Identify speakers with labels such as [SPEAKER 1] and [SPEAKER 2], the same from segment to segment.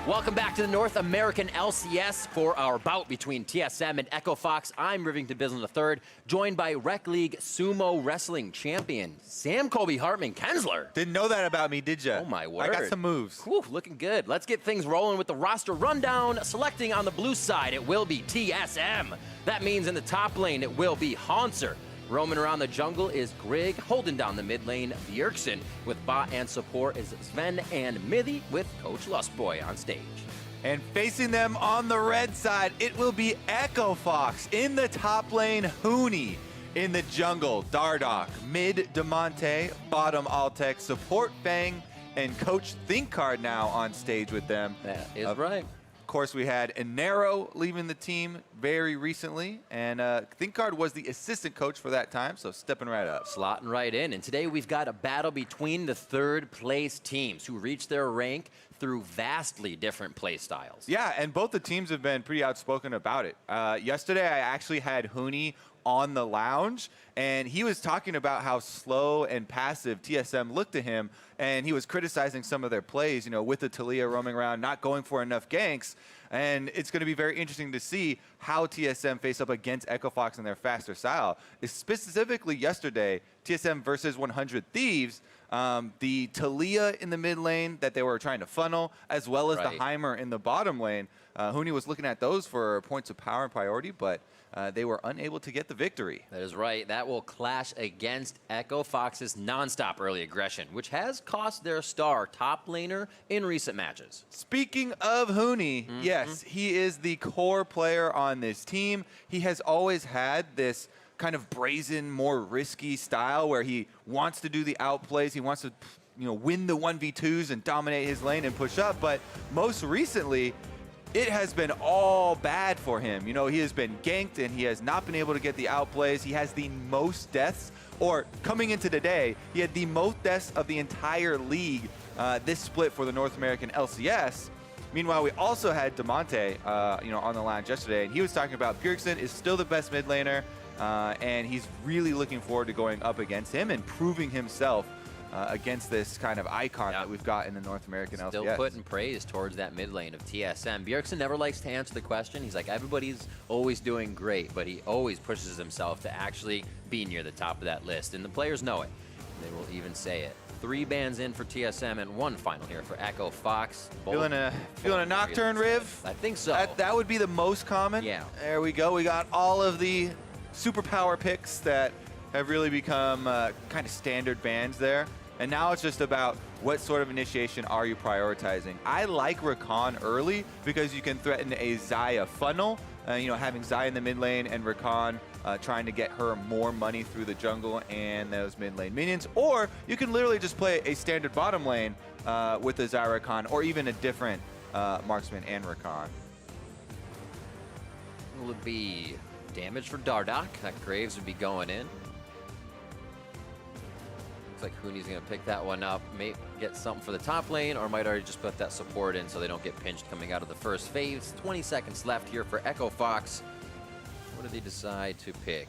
[SPEAKER 1] Welcome back to the North American LCS for our bout between TSM and Echo Fox. I'm Rivington Bislin III, joined by Rec League Sumo Wrestling Champion Sam Colby Hartman Kensler.
[SPEAKER 2] Didn't know that about me, did ya?
[SPEAKER 1] Oh my word.
[SPEAKER 2] I got some moves.
[SPEAKER 1] Whew, looking good. Let's get things rolling with the roster rundown. Selecting on the blue side, it will be TSM. That means in the top lane, it will be Haunser. Roaming around the jungle is Grig, holding down the mid lane, Bjergsen. With bot and support is Sven and Mithy with Coach Lustboy on stage.
[SPEAKER 2] And facing them on the red side, it will be Echo Fox. In the top lane, Huni. In the jungle, Dardoch. Mid, Demonte. Bottom, Altec. Support, Fang. And Coach ThinkCard now on stage with them.
[SPEAKER 1] That is right.
[SPEAKER 2] Of course, we had Enero leaving the team very recently, and ThinkCard was the assistant coach for that time, so stepping right up.
[SPEAKER 1] Slotting right in, and today we've got a battle between the third place teams who reached their rank through vastly different play styles.
[SPEAKER 2] Yeah, and both the teams have been pretty outspoken about it. Yesterday, I actually had Huni on the lounge, and he was talking about how slow and passive TSM looked to him, and he was criticizing some of their plays, you know, with the Taliyah roaming around, not going for enough ganks. And it's going to be very interesting to see how TSM face up against Echo Fox in their faster style. Specifically yesterday, TSM versus 100 Thieves, the Taliyah in the mid lane that they were trying to funnel, as well as the Heimer in the bottom lane. Huni was looking at those for points of power and priority, but they were unable to get the victory.
[SPEAKER 1] That is right. That will clash against Echo Fox's non-stop early aggression, which has cost their star top laner in recent matches.
[SPEAKER 2] Speaking of Huni, yes, he is the core player on this team. He has always had this kind of brazen, more risky style where he wants to do the outplays. He wants to, you know, win the 1v2s and dominate his lane and push up. But most recently, it has been all bad for him. You know, he has been ganked and he has not been able to get the outplays. He has the most deaths, or coming into today, he had the most deaths of the entire league this split for the North American LCS. Meanwhile, we also had Demonte, you know, on the lounge yesterday, and he was talking about Bjergsen is still the best mid laner, and he's really looking forward to going up against him and proving himself against this kind of icon that we've got in the North American LCS.
[SPEAKER 1] Still putting praise towards that mid lane of TSM. Bjergsen never likes to answer the question. He's like, everybody's always doing great, but he always pushes himself to actually be near the top of that list, and the players know it. They will even say it. 3 bans in for TSM and 1 final here for Echo Fox.
[SPEAKER 2] Feeling a Nocturne, Riv?
[SPEAKER 1] I think so.
[SPEAKER 2] That would be the most common.
[SPEAKER 1] Yeah.
[SPEAKER 2] There we go. We got all of the superpower picks that have really become kind of standard bans there. And now it's just about what sort of initiation are you prioritizing. I like Rakan early because you can threaten a Xayah funnel, you know, having Xayah in the mid lane and Rakan trying to get her more money through the jungle and those mid lane minions. Or you can literally just play a standard bottom lane with the Xayah Rakan, or even a different marksman and Rakan.
[SPEAKER 1] Will it be damage for Dardoch? That Graves would be going in. Like Huni's gonna pick that one up, may get something for the top lane, or might already just put that support in so they don't get pinched coming out of the first phase. 20 seconds left here for Echo Fox. What do they decide to pick?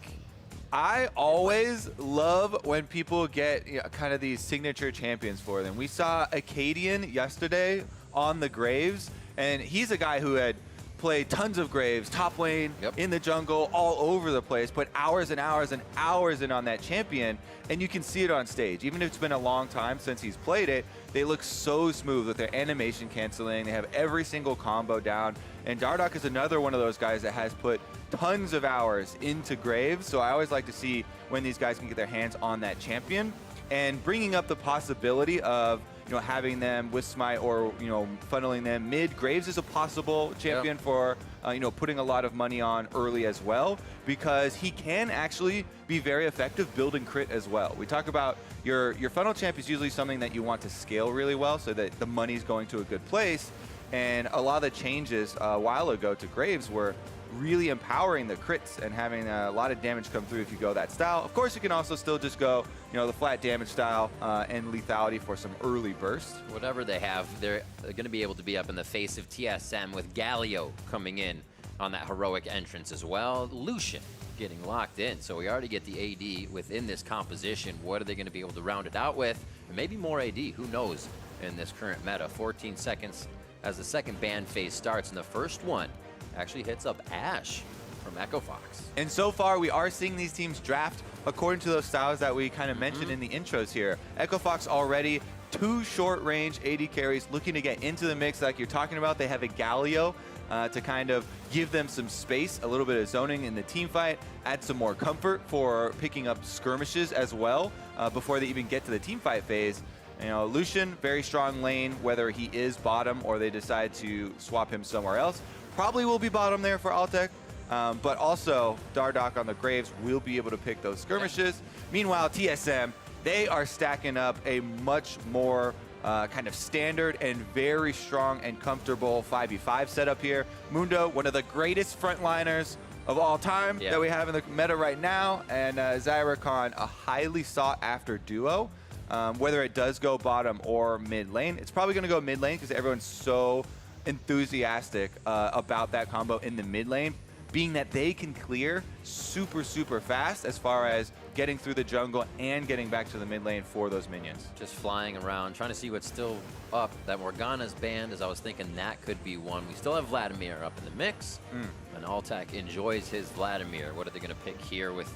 [SPEAKER 2] I always love when people get, you know, kind of these signature champions for them. We saw Acadian yesterday on the Graves, and he's a guy who had played tons of Graves, top lane, in the jungle, all over the place, put hours and hours and hours in on that champion, and you can see it on stage. Even if it's been a long time since he's played it, they look so smooth with their animation canceling. They have every single combo down, and Dardoch is another one of those guys that has put tons of hours into Graves, so I always like to see when these guys can get their hands on that champion, and bringing up the possibility of, you know, having them with Smite, or, you know, funneling them mid. Graves is a possible champion for, you know, putting a lot of money on early as well, because he can actually be very effective building crit as well. We talk about your funnel champ is usually something that you want to scale really well so that the money's going to a good place. And a lot of the changes a while ago to Graves were really empowering the crits and having a lot of damage come through if you go that style. Of course, you can also still just go, you know, the flat damage style and lethality for some early bursts.
[SPEAKER 1] Whatever they have, they're going to be able to be up in the face of TSM with Galio coming in on that heroic entrance as well. Lucian getting locked in, so we already get the AD within this composition. What are they going to be able to round it out with? And maybe more AD, who knows, in this current meta. 14 seconds as the second ban phase starts, and the first one actually hits up Ash from Echo Fox.
[SPEAKER 2] And so far, we are seeing these teams draft according to those styles that we kind of mentioned in the intros here. Echo Fox already 2 short-range AD carries looking to get into the mix like you're talking about. They have a Galio to kind of give them some space, a little bit of zoning in the team fight, add some more comfort for picking up skirmishes as well before they even get to the team fight phase. You know, Lucian, very strong lane, whether he is bottom or they decide to swap him somewhere else. Probably will be bottom there for Altec. But also, Dardoch on the Graves will be able to pick those skirmishes. Meanwhile, TSM, they are stacking up a much more kind of standard and very strong and comfortable 5v5 setup here. Mundo, one of the greatest frontliners of all time that we have in the meta right now, and Zyrakon, a highly sought-after duo. Whether it does go bottom or mid lane, it's probably going to go mid lane because everyone's so enthusiastic about that combo in the mid lane, being that they can clear super, super fast as far as getting through the jungle and getting back to the mid lane for those minions.
[SPEAKER 1] Just flying around, trying to see what's still up. That Morgana's banned, as I was thinking that could be one. We still have Vladimir up in the mix, and Altec enjoys his Vladimir. What are they going to pick here with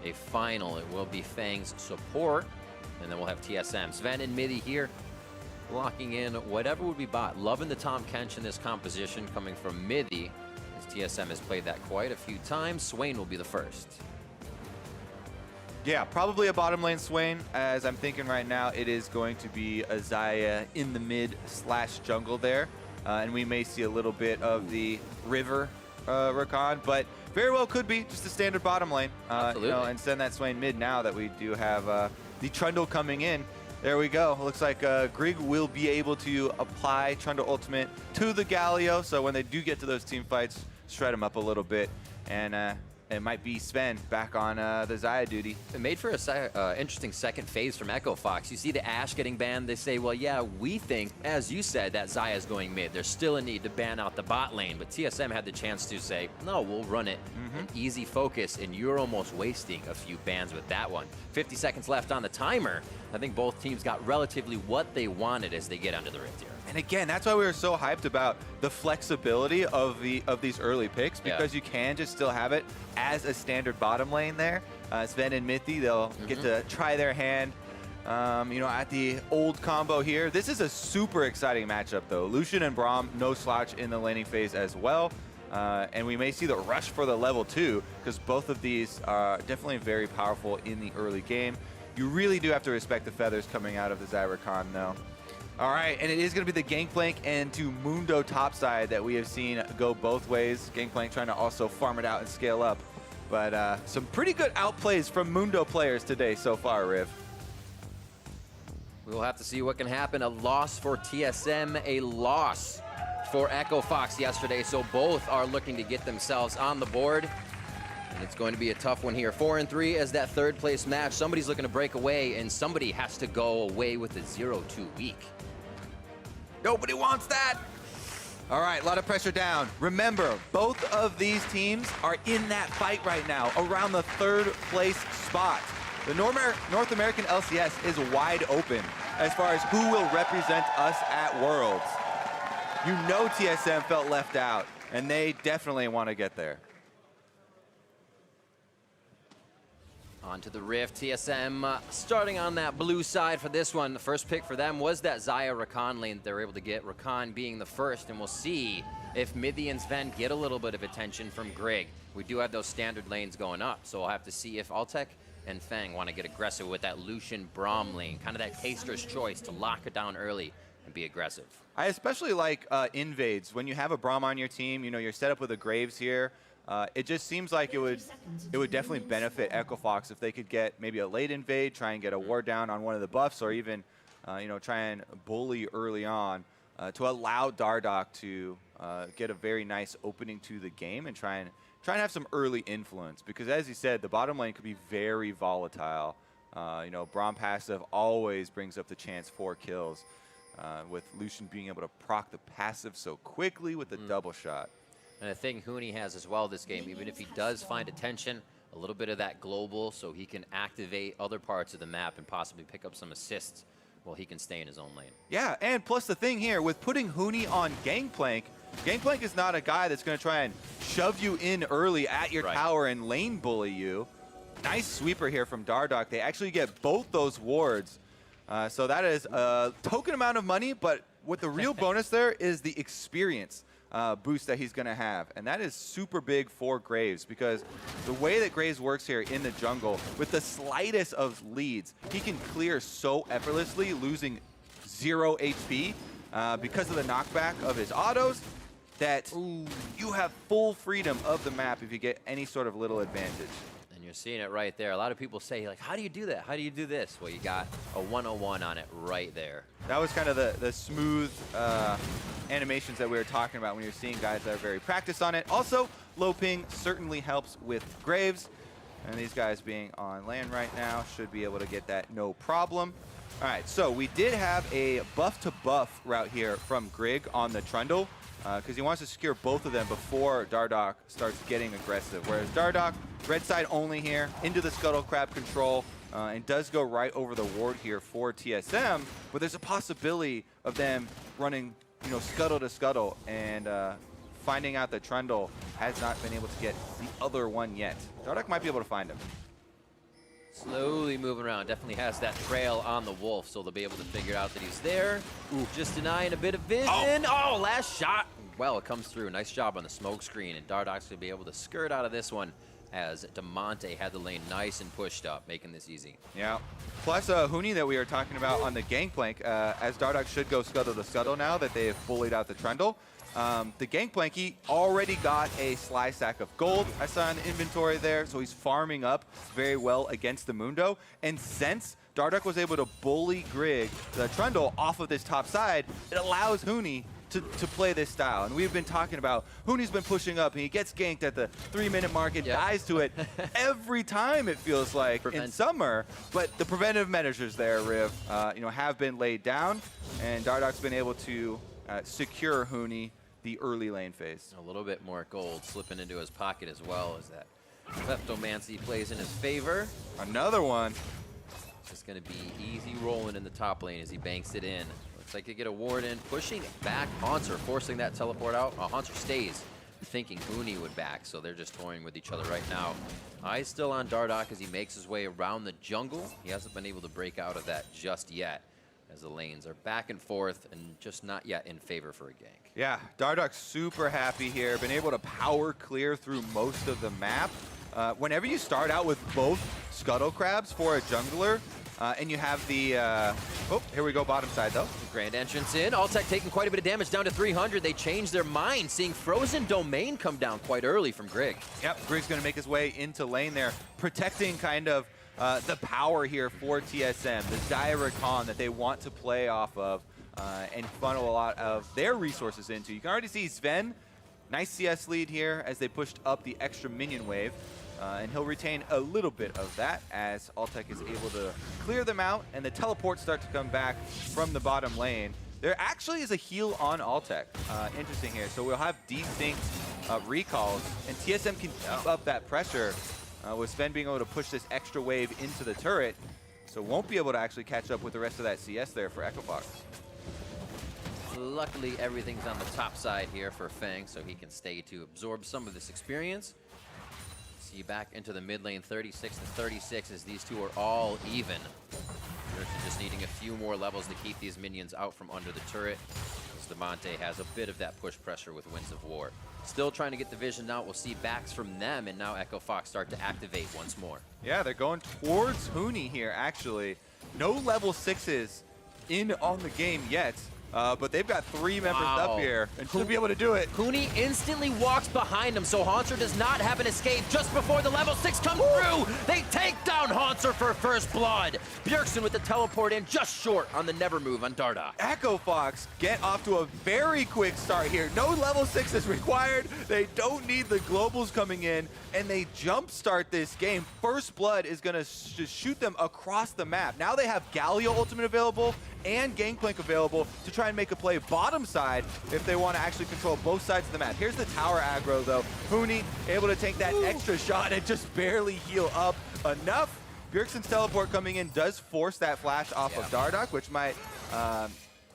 [SPEAKER 1] a final? It will be Fang's support, and then we'll have TSM. Sven and Midi here, locking in whatever would be bot. Loving the Tom Kench in this composition coming from Midi, as TSM has played that quite a few times. Swain will be the first.
[SPEAKER 2] Yeah, probably a bottom lane Swain. As I'm thinking right now, it is going to be a Xayah in the mid / jungle there. And we may see a little bit of the river Rakan, but very well could be just a standard bottom lane.
[SPEAKER 1] Absolutely.
[SPEAKER 2] You know, and send that Swain mid now that we do have the Trundle coming in. There we go. Looks like Grig will be able to apply Trundle Ultimate to the Galio, so when they do get to those team fights, shred them up a little bit. And it might be Sven back on the Xayah duty.
[SPEAKER 1] It made for a interesting second phase from Echo Fox. You see the Ashe getting banned. They say, well, yeah, we think, as you said, that Xayah's going mid. There's still a need to ban out the bot lane, but TSM had the chance to say, no, we'll run it. An easy focus, and you're almost wasting a few bans with that one. 50 seconds left on the timer. I think both teams got relatively what they wanted as they get under the rift here.
[SPEAKER 2] And again, that's why we were so hyped about the flexibility of these early picks, because you can just still have it as a standard bottom lane there. Sven and Mithy, they'll get to try their hand, you know, at the old combo here. This is a super exciting matchup, though. Lucian and Braum, no slouch in the laning phase as well. And we may see the rush for the level 2, because both of these are definitely very powerful in the early game. You really do have to respect the feathers coming out of the Zyrakon, though. All right, and it is going to be the Gangplank and to Mundo topside that we have seen go both ways. Gangplank trying to also farm it out and scale up. But some pretty good outplays from Mundo players today so far, Riv.
[SPEAKER 1] We will have to see what can happen. A loss for TSM, a loss for Echo Fox yesterday. So both are looking to get themselves on the board. And it's going to be a tough one here. 4-3 as that third place match. Somebody's looking to break away, and somebody has to go away with a 0-2 week.
[SPEAKER 2] Nobody wants that. All right, a lot of pressure down. Remember, both of these teams are in that fight right now, around the third place spot. The North American LCS is wide open as far as who will represent us at Worlds. You know TSM felt left out, and they definitely want to get there.
[SPEAKER 1] Onto the Rift, TSM starting on that blue side for this one. The first pick for them was that Xayah Rakan lane that they were able to get, Rakan being the first, and we'll see if Mithy and Sven get a little bit of attention from Grig. We do have those standard lanes going up, so we'll have to see if Altec and Fang want to get aggressive with that Lucian Braum lane, kind of that taster's choice to lock it down early and be aggressive.
[SPEAKER 2] I especially like invades. When you have a Braum on your team, you know, you're set up with a Graves here. It just seems like it would definitely benefit Echo Fox if they could get maybe a late invade, try and get a ward down on one of the buffs, or even you know, try and bully early on to allow Dardoch to get a very nice opening to the game and try and have some early influence. Because as you said, the bottom lane could be very volatile. You know, Braum passive always brings up the chance for kills, with Lucian being able to proc the passive so quickly with the double shot.
[SPEAKER 1] And a thing Huni has as well this game, even if he does find attention, a little bit of that global so he can activate other parts of the map and possibly pick up some assists well, he can stay in his own lane.
[SPEAKER 2] Yeah, and plus the thing here, with putting Huni on Gangplank, Gangplank is not a guy that's going to try and shove you in early at your tower and lane bully you. Nice sweeper here from Dardoch. They actually get both those wards. So that is a token amount of money, but what the real bonus there is the experience boost that he's going to have. And that is super big for Graves, because the way that Graves works here in the jungle, with the slightest of leads, he can clear so effortlessly, losing 0 HP because of the knockback of his autos, that you have full freedom of the map if you get any sort of little advantage.
[SPEAKER 1] And you're seeing it right there. A lot of people say, like, how do you do that? How do you do this? Well, you got a 101 on it right there.
[SPEAKER 2] That was kind of the smooth animations that we were talking about when you're seeing guys that are very practiced on it. Also, low ping certainly helps with Graves. And these guys being on lane right now should be able to get that no problem. All right, so we did have a buff-to-buff route here from Grig on the Trundle, because he wants to secure both of them before Dardoch starts getting aggressive. Whereas Dardoch, red side only here, into the Scuttle Crab control, and does go right over the ward here for TSM, but there's a possibility of them running, you know, scuttle to scuttle, and finding out that Trundle has not been able to get the other one yet. Dardoch might be able to find him.
[SPEAKER 1] Slowly moving around. Definitely has that trail on the wolf, so they'll be able to figure out that he's there. Ooh, just denying a bit of vision. Oh, last shot. Well, it comes through. Nice job on the smoke screen, and Dardoch's going to be able to skirt out of this one as Demonte had the lane nice and pushed up, making this easy. Yeah.
[SPEAKER 2] Plus, Huni that we were talking about on the Gangplank, as Dardoch should go scuttle to scuttle now that they have bullied out the Trundle. The Gangplank, he already got a sly stack of gold. I saw in the inventory there, so he's farming up very well against the Mundo. And since Dardoch was able to bully Grig, the Trundle, off of this top side, it allows Huni to play this style. And we've been talking about Huni's been pushing up, and he gets ganked at the 3-minute mark and dies to it every time, it feels like, in summer. But the preventive measures there, Riv, you know, have been laid down, and Dardoch's been able to secure Huni the early lane phase.
[SPEAKER 1] A little bit more gold slipping into his pocket as well, as that Kleptomancy plays in his favor.
[SPEAKER 2] Another one.
[SPEAKER 1] It's just going to be easy rolling in the top lane as he banks it in. Looks like they get a ward in, pushing back Haunter, forcing that teleport out. Haunter stays, thinking Huni would back, so they're just toying with each other right now. Eyes still on Dardoch as he makes his way around the jungle. He hasn't been able to break out of that just yet, as the lanes are back and forth and just not yet in favor for a gank.
[SPEAKER 2] Yeah, Dardoch's super happy here, been able to power clear through most of the map. Whenever you start out with both Scuttle Crabs for a jungler, and you have the, oh, here we go, bottom side though.
[SPEAKER 1] Grand entrance in. Altec taking quite a bit of damage, down to 300. They changed their mind, seeing Frozen Domain come down quite early from Grig.
[SPEAKER 2] Yep, Grig's gonna make his way into lane there, protecting kind of the power here for TSM, the dire recon that they want to play off of and funnel a lot of their resources into. You can already see Sven, nice CS lead here as they pushed up the extra minion wave. And he'll retain a little bit of that as Altec is able to clear them out, and the teleports start to come back from the bottom lane. There actually is a heal on Altec. Interesting here. So we'll have distinct recalls, and TSM can keep up that pressure with Sven being able to push this extra wave into the turret. So won't be able to actually catch up with the rest of that CS there for Echo Fox.
[SPEAKER 1] Luckily, everything's on the top side here for Fang, so he can stay to absorb some of this experience. See back into the mid lane, 36 to 36, as these two are all even. They're just needing a few more levels to keep these minions out from under the turret, as Demonte has a bit of that push pressure with Winds of War. Still trying to get the vision out. We'll see backs from them, and now Echo Fox start to activate once more.
[SPEAKER 2] Yeah, they're going towards Huni here, actually. No level 6s in on the game yet. But they've got 3 members up here and should be able to do it.
[SPEAKER 1] Huni instantly walks behind him, so Haunter does not have an escape just before the level 6 comes through. They take down Haunter for first blood. Bjergsen with the teleport in just short on the never move on Dardoch.
[SPEAKER 2] Echo Fox get off to a very quick start here. No level 6 is required. They don't need the globals coming in, and they jumpstart this game. First blood is going to just shoot them across the map. Now they have Galio ultimate available and Gangplank available to try and make a play bottom side if they want to actually control both sides of the map. Here's the tower aggro though. Huni able to take that extra shot and just barely heal up enough Bjergsen's teleport coming in does force that flash off of Dardoch, which might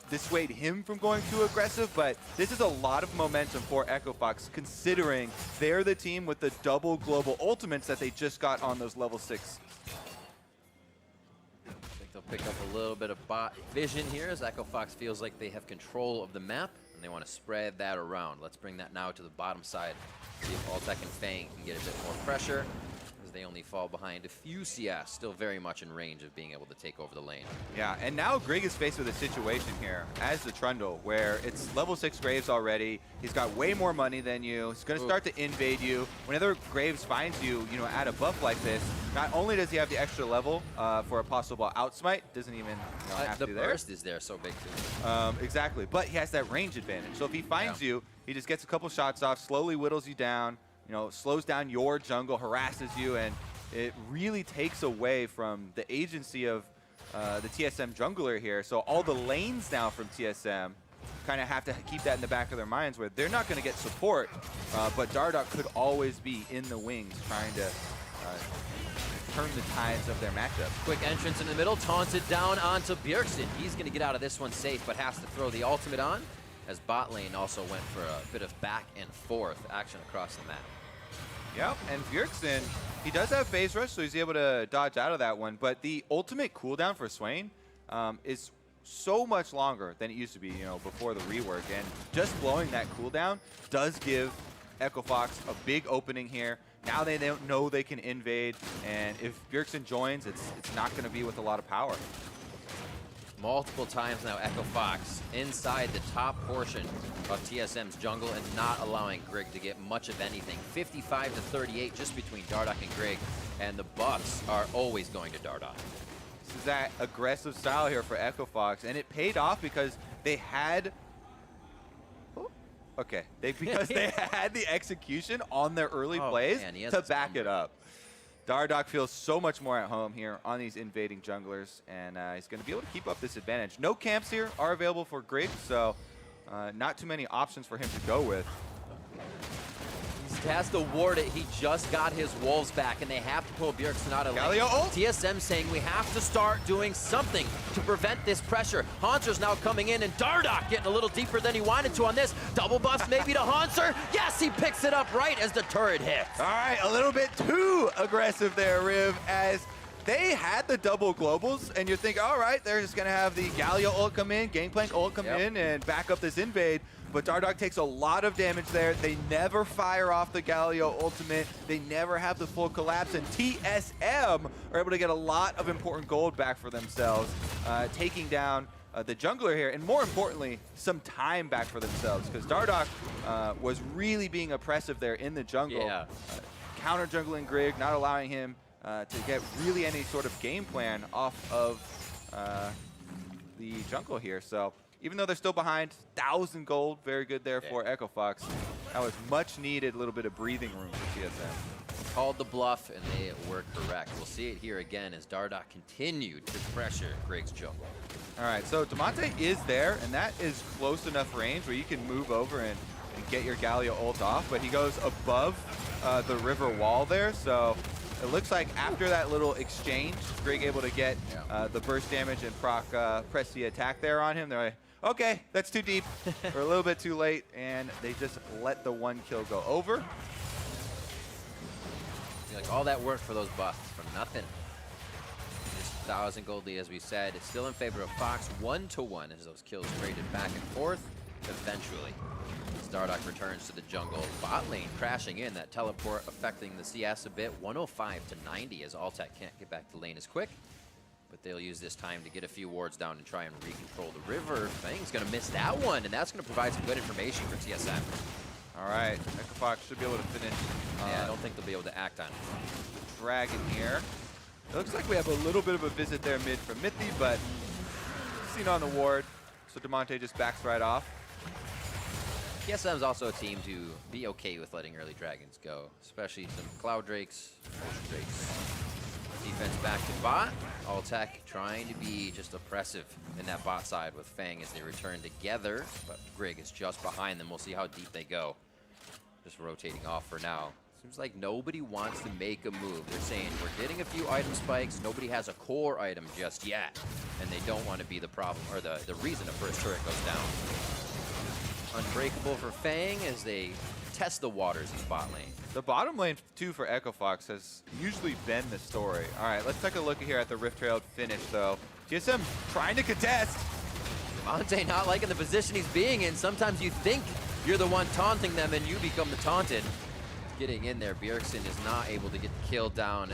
[SPEAKER 2] dissuade him from going too aggressive, but this is a lot of momentum for Echo Fox, considering they're the team with the double global ultimates that they just got on those level 6.
[SPEAKER 1] I think they'll pick up a little bit of bot vision here as Echo Fox feels like they have control of the map, and they want to spread that around. Let's bring that now to the bottom side. See if Altec and Fang can get a bit more pressure, as they only fall behind a few CS, still very much in range of being able to take over the lane.
[SPEAKER 2] Yeah, and now Grig is faced with a situation here as the Trundle, where it's level 6 Graves already. He's got way more money than you. He's going to start to invade you. Whenever Graves finds you, at a buff like this, not only does he have the extra level for a possible outsmite, doesn't even have to
[SPEAKER 1] the
[SPEAKER 2] be there.
[SPEAKER 1] burst is there so big too.
[SPEAKER 2] Exactly, but he has that range advantage. So if he finds you, he just gets a couple shots off, slowly whittles you down, slows down your jungle, harasses you, and it really takes away from the agency of the TSM jungler here. So all the lanes now from TSM kind of have to keep that in the back of their minds, where they're not going to get support, but Dardoch could always be in the wings trying to turn the tides of their matchup.
[SPEAKER 1] Quick entrance in the middle, taunted down onto Bjergsen. He's going to get out of this one safe, but has to throw the ultimate on, as bot lane also went for a bit of back and forth action across the map.
[SPEAKER 2] Yep, and Bjergsen, he does have phase rush, so he's able to dodge out of that one, but the ultimate cooldown for Swain is so much longer than it used to be, before the rework, and just blowing that cooldown does give Echo Fox a big opening here. Now they don't know they can invade, and if Bjergsen joins, it's not going to be with a lot of power.
[SPEAKER 1] Multiple times now, Echo Fox inside the top portion of TSM's jungle and not allowing Grig to get much of anything. 55 to 38 just between Dardoch and Grig, and the buffs are always going to Dardoch.
[SPEAKER 2] This is that aggressive style here for Echo Fox, and it paid off because they had because they had the execution on their early plays to back it up. Dardoch feels so much more at home here on these invading junglers, and he's going to be able to keep up this advantage. No camps here are available for Grig, so not too many options for him to go with.
[SPEAKER 1] He has to ward it. He just got his wolves back, and they have to pull Bjergsen out of lane. TSM saying we have to start doing something to prevent this pressure. Haunter's now coming in, and Dardoch getting a little deeper than he wanted to on this. Double buffs maybe to Haunter. Yes, he picks it up right as the turret hits.
[SPEAKER 2] All right, a little bit too aggressive there, Riv, as they had the double globals, and you think, all right, they're just going to have the Galio ult come in, Gangplank ult come in, and back up this invade. But Dardoch takes a lot of damage there. They never fire off the Galio ultimate. They never have the full collapse, and TSM are able to get a lot of important gold back for themselves, taking down the jungler here, and more importantly, some time back for themselves, because Dardoch was really being oppressive there in the jungle. Counter jungling Grig, not allowing him to get really any sort of game plan off of the jungle here. So even though they're still behind, 1,000 gold, very good there for Echo Fox. That was much needed, a little bit of breathing room for TSM.
[SPEAKER 1] Called the bluff, and they were correct. We'll see it here again as Dardoch continued to pressure Grig's jungle.
[SPEAKER 2] All right, so Damonte is there, and that is close enough range where you can move over and get your Galio ult off, but he goes above the river wall there, so it looks like after that little exchange, Grig able to get the burst damage and press the attack there on him. They're like, okay, that's too deep. We're a little bit too late, and they just let the one kill go over.
[SPEAKER 1] Like all that work for those buffs for nothing. Just 1,000 gold lead, as we said. It's still in favor of Fox, 1-1 as those kills traded back and forth. Eventually, Dardoch returns to the jungle. Bot lane crashing in, that teleport affecting the CS a bit. 105 to 90 as Altec can't get back to lane as quick. But they'll use this time to get a few wards down and try and re-control the river. Fang's going to miss that one, and that's going to provide some good information for TSM.
[SPEAKER 2] All right, Echo Fox should be able to finish.
[SPEAKER 1] Yeah, I don't think they'll be able to act on it.
[SPEAKER 2] Dragon here. It looks like we have a little bit of a visit there mid from Mithy, but seen on the ward, so Damonte just backs right off.
[SPEAKER 1] TSM's also a team to be okay with letting early dragons go, especially some Cloud Drakes, Ocean Drakes. Defense back to bot. Altec trying to be just oppressive in that bot side with Fang as they return together, but Grig is just behind them. We'll see how deep they go. Just rotating off for now. Seems like nobody wants to make a move. They're saying, we're getting a few item spikes. Nobody has a core item just yet. And they don't want to be the problem, or the reason a first turret goes down. Unbreakable for Fang as they test the waters in bot lane.
[SPEAKER 2] The bottom lane, too, for Echo Fox has usually been the story. All right, let's take a look here at the Rift Trailed finish, though. TSM trying to contest.
[SPEAKER 1] Monte not liking the position he's being in. Sometimes you think you're the one taunting them and you become the taunted. Getting in there, Bjergsen is not able to get the kill down.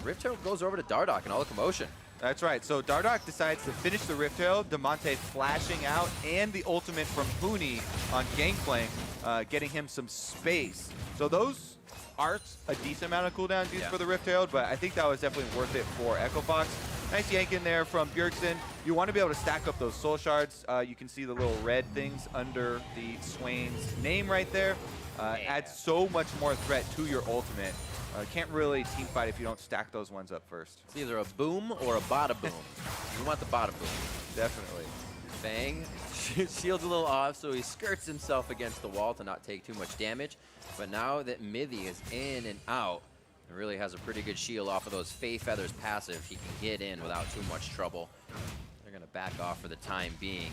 [SPEAKER 1] Rift Trail goes over to Dardoch in all the commotion.
[SPEAKER 2] That's right. So Dardoch decides to finish the Rift Trail. Demonte flashing out, and the ultimate from Huni on Gangplank, getting him some space. So those are a decent amount of cooldowns used for the Rift Trail, but I think that was definitely worth it for Echo Fox. Nice yank in there from Bjergsen. You want to be able to stack up those soul shards. You can see the little red things under the Swain's name right there. Adds so much more threat to your ultimate. Can't really team fight if you don't stack those ones up first.
[SPEAKER 1] It's either a boom or a bada boom. You want the bada boom.
[SPEAKER 2] Definitely.
[SPEAKER 1] Fang shields a little off, so he skirts himself against the wall to not take too much damage. But now that Mithy is in and out, he really has a pretty good shield off of those Fae Feathers passive. He can get in without too much trouble. They're going to back off for the time being.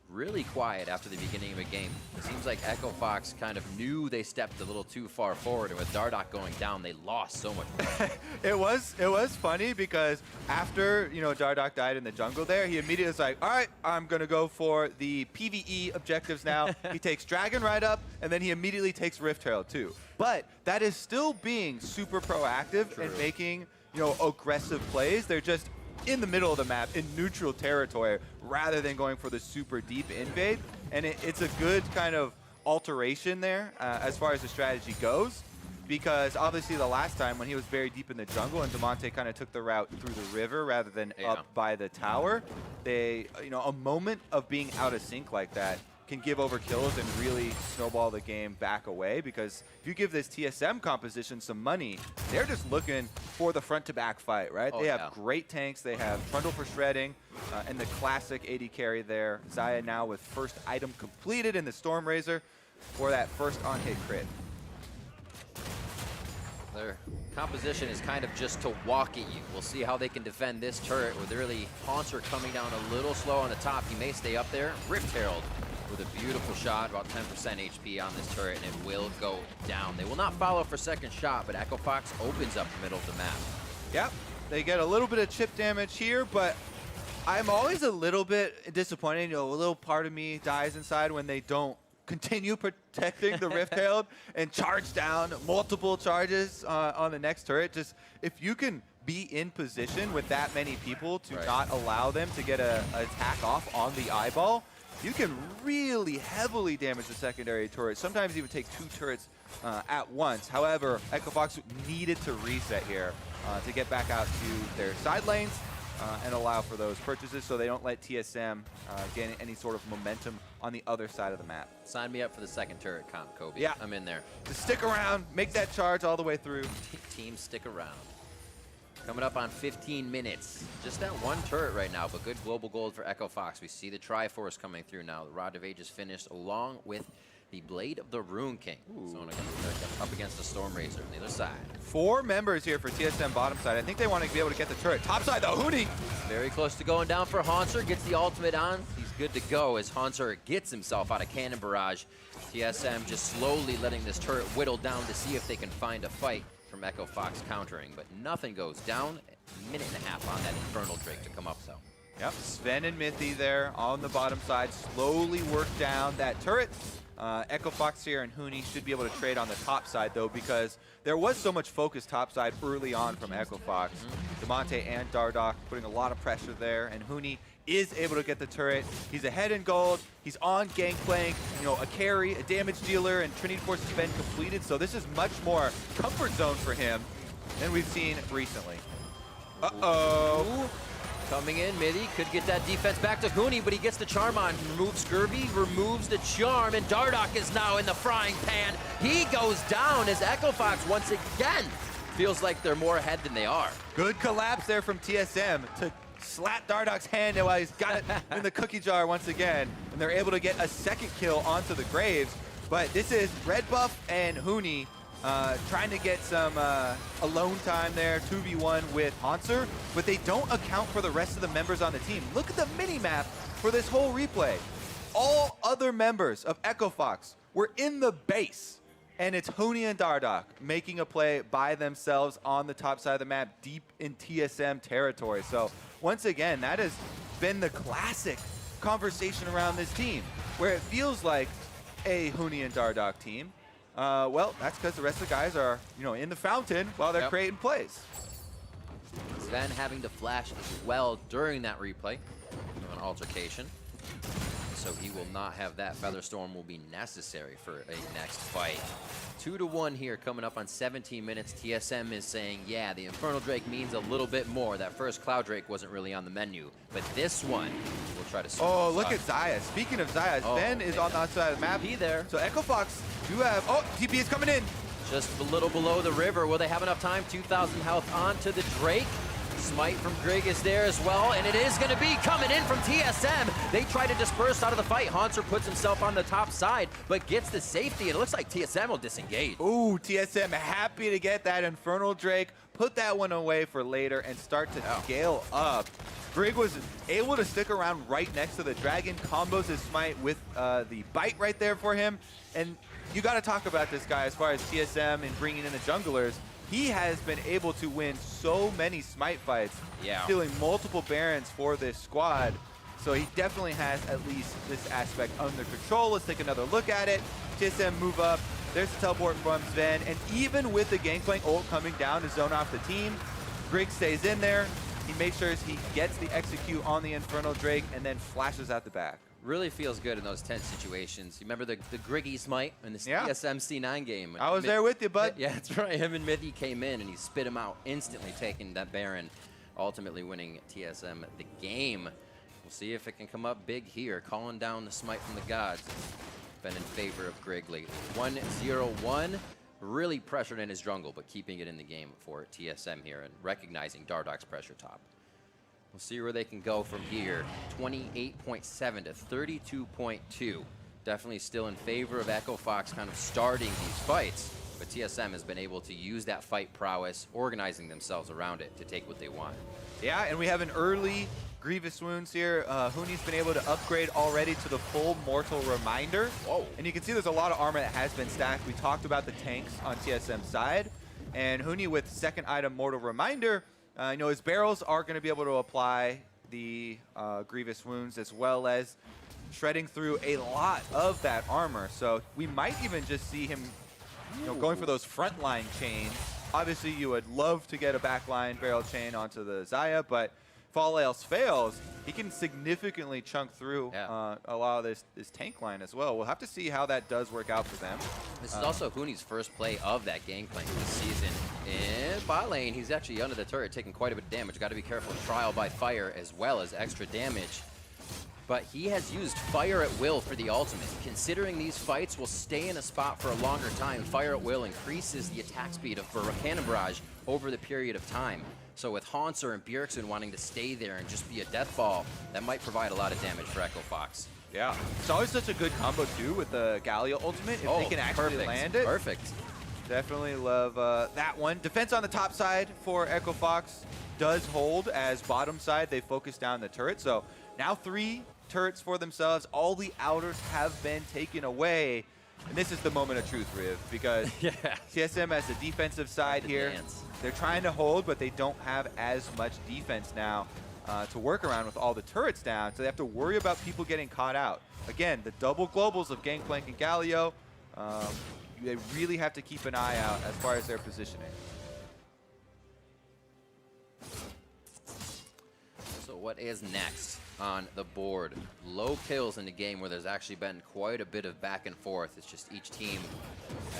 [SPEAKER 1] Really quiet after the beginning of a game. It seems like Echo Fox kind of knew they stepped a little too far forward, and with Dardoch going down, they lost so much more.
[SPEAKER 2] It was funny because after, you know, Dardoch died in the jungle there, he immediately was like, all right, I'm going to go for the PvE objectives now. He takes Dragon right up, and then he immediately takes Rift Trail too. But that is still being super proactive and making, you know, aggressive plays. They're just in the middle of the map in neutral territory rather than going for the super deep invade. And it's a good kind of alteration there as far as the strategy goes, because obviously the last time when he was very deep in the jungle and Demonte kind of took the route through the river rather than up by the tower, they, you know, a moment of being out of sync like that can give over kills and really snowball the game back away, because if you give this TSM composition some money, they're just looking for the front-to-back fight, right? They have great tanks. They have Trundle for shredding and the classic AD carry there. Xayah now with first item completed in the Storm Razor for that first on-hit crit.
[SPEAKER 1] Their composition is kind of just to walk at you. We'll see how they can defend this turret with really Haunter coming down a little slow on the top. He may stay up there. Rift Herald with a beautiful shot, about 10% HP on this turret, and it will go down. They will not follow for second shot, but Echo Fox opens up the middle of the map. Yep,
[SPEAKER 2] they get a little bit of chip damage here, but I'm always a little bit disappointed. You know, a little part of me dies inside when they don't continue protecting the Rift Herald and charge down multiple charges on the next turret. Just if you can be in position with that many people to not allow them to get an attack off on the eyeball, you can really heavily damage the secondary turret, sometimes even take two turrets at once. However, Echo Fox needed to reset here to get back out to their side lanes and allow for those purchases so they don't let TSM gain any sort of momentum on the other side of the map.
[SPEAKER 1] Sign me up for the second turret comp, Kobe.
[SPEAKER 2] Yeah.
[SPEAKER 1] I'm in there.
[SPEAKER 2] Just stick around, make that charge all the way through.
[SPEAKER 1] Team stick around. Coming up on 15 minutes. Just that one turret right now, but good global gold for Echo Fox. We see the Triforce coming through now. The Rod of Ages finished along with the Blade of the Rune King. So up against the Storm Razor on the other side.
[SPEAKER 2] 4 members here for TSM bottom side. I think they want to be able to get the turret. Top side though, Huni!
[SPEAKER 1] Very close to going down for Haunter. Gets the ultimate on. He's good to go as Haunter gets himself out of Cannon Barrage. TSM just slowly letting this turret whittle down to see if they can find a fight from Echo Fox countering, but nothing goes down. A minute and a half on that Infernal Drake to come up, so.
[SPEAKER 2] Yep, Sven and Mithy there on the bottom side, slowly work down that turret. Echo Fox here and Huni should be able to trade on the top side though, because there was so much focus top side early on from Echo Fox. Demonte and Dardoch putting a lot of pressure there, and Huni is able to get the turret. He's ahead in gold. He's on Gangplank, you know, a carry, a damage dealer, and Trinity Force has been completed, so this is much more comfort zone for him than we've seen recently. Uh-oh.
[SPEAKER 1] Coming in, Mithy could get that defense back to Huni, but he gets the charm on. Removes Scurvy, removes the charm, and Dardoch is now in the frying pan. He goes down as Echo Fox once again feels like they're more ahead than they are.
[SPEAKER 2] Good collapse there from TSM to slap Dardoch's hand while he's got it in the cookie jar once again, and they're able to get a second kill onto the Graves. But this is Red Buff and Huni trying to get some alone time there, 2v1 with Hanser, but they don't account for the rest of the members on the team. Look at the mini-map for this whole replay. All other members of Echo Fox were in the base, and it's Huni and Dardoch making a play by themselves on the top side of the map, deep in TSM territory. So once again, that has been the classic conversation around this team, where it feels like a Huni and Dardoch team. Well, that's because the rest of the guys are, in the fountain while they're creating plays.
[SPEAKER 1] Sven having to flash as well during that replay of an altercation. So he will not have that. Featherstorm will be necessary for a next fight. 2-1 here coming up on 17 minutes. TSM is saying, yeah, the Infernal Drake means a little bit more. That first Cloud Drake wasn't really on the menu, but this one will try to.
[SPEAKER 2] Oh, look at Xayah. Speaking of Xayah, Ben is on the outside of the map.
[SPEAKER 1] TP there.
[SPEAKER 2] So Echo Fox do have. Oh, TP is coming in.
[SPEAKER 1] Just a little below the river. Will they have enough time? 2,000 health onto the Drake. Smite from Grig is there as well, and it is going to be coming in from TSM. They try to disperse out of the fight. Hanser puts himself on the top side, but gets the safety, and it looks like TSM will disengage.
[SPEAKER 2] Ooh, TSM happy to get that Infernal Drake, put that one away for later, and start to scale up. Grig was able to stick around right next to the Dragon, combos his Smite with the Bite right there for him, and you got to talk about this guy as far as TSM and bringing in the junglers. He has been able to win so many Smite fights, stealing multiple Barons for this squad. So he definitely has at least this aspect under control. Let's take another look at it. TSM move up. There's the teleport from Sven. And even with the Gangplank ult coming down to zone off the team, Grig stays in there. He makes sure he gets the execute on the Infernal Drake and then flashes out the back.
[SPEAKER 1] Really feels good in those tense situations. You remember the Griggy Smite in the TSM C9 game?
[SPEAKER 2] I was there with you, bud.
[SPEAKER 1] Yeah, that's right. Him and Mithy came in, and he spit him out, instantly taking that Baron, ultimately winning TSM the game. We'll see if it can come up big here, calling down the Smite from the gods. Been in favor of Grig lately. 1-0-1. Really pressured in his jungle, but keeping it in the game for TSM here and recognizing Dardoch's pressure top. We'll see where they can go from here. 28.7 to 32.2. Definitely still in favor of Echo Fox kind of starting these fights, but TSM has been able to use that fight prowess, organizing themselves around it to take what they want.
[SPEAKER 2] Yeah, and we have an early Grievous Wounds here. Huni's been able to upgrade already to the full Mortal Reminder.
[SPEAKER 1] Whoa. And
[SPEAKER 2] you can see there's a lot of armor that has been stacked. We talked about the tanks on TSM's side, and Huni with second item Mortal Reminder, his barrels are going to be able to apply the Grievous Wounds as well as shredding through a lot of that armor. So we might even just see him going for those frontline chains. Obviously, you would love to get a backline barrel chain onto the Xayah, but if all else fails, he can significantly chunk through a lot of this tank line as well. We'll have to see how that does work out for them.
[SPEAKER 1] This is also Huni's first play of that Gangplank this season. In bot lane, he's actually under the turret, taking quite a bit of damage. Got to be careful. Trial by fire as well as extra damage. But he has used Fire at Will for the ultimate. Considering these fights will stay in a spot for a longer time, Fire at Will increases the attack speed of Cannon Barrage over the period of time. So with Hanser and Bjergsen wanting to stay there and just be a death ball, that might provide a lot of damage for Echo Fox.
[SPEAKER 2] Yeah, it's always such a good combo too with the Galio ultimate if they can actually land it.
[SPEAKER 1] Perfect.
[SPEAKER 2] Definitely love that one. Defense on the top side for Echo Fox does hold, as bottom side they focus down the turret. So now 3 turrets for themselves. All the outers have been taken away. And this is the moment of truth, Riv, because TSM has the defensive side here. They're trying to hold, but they don't have as much defense now to work around with all the turrets down. So they have to worry about people getting caught out. Again, the double globals of Gangplank and Galio, they really have to keep an eye out as far as their positioning.
[SPEAKER 1] So what is next on the board? Low kills in the game where there's actually been quite a bit of back and forth. It's just each team,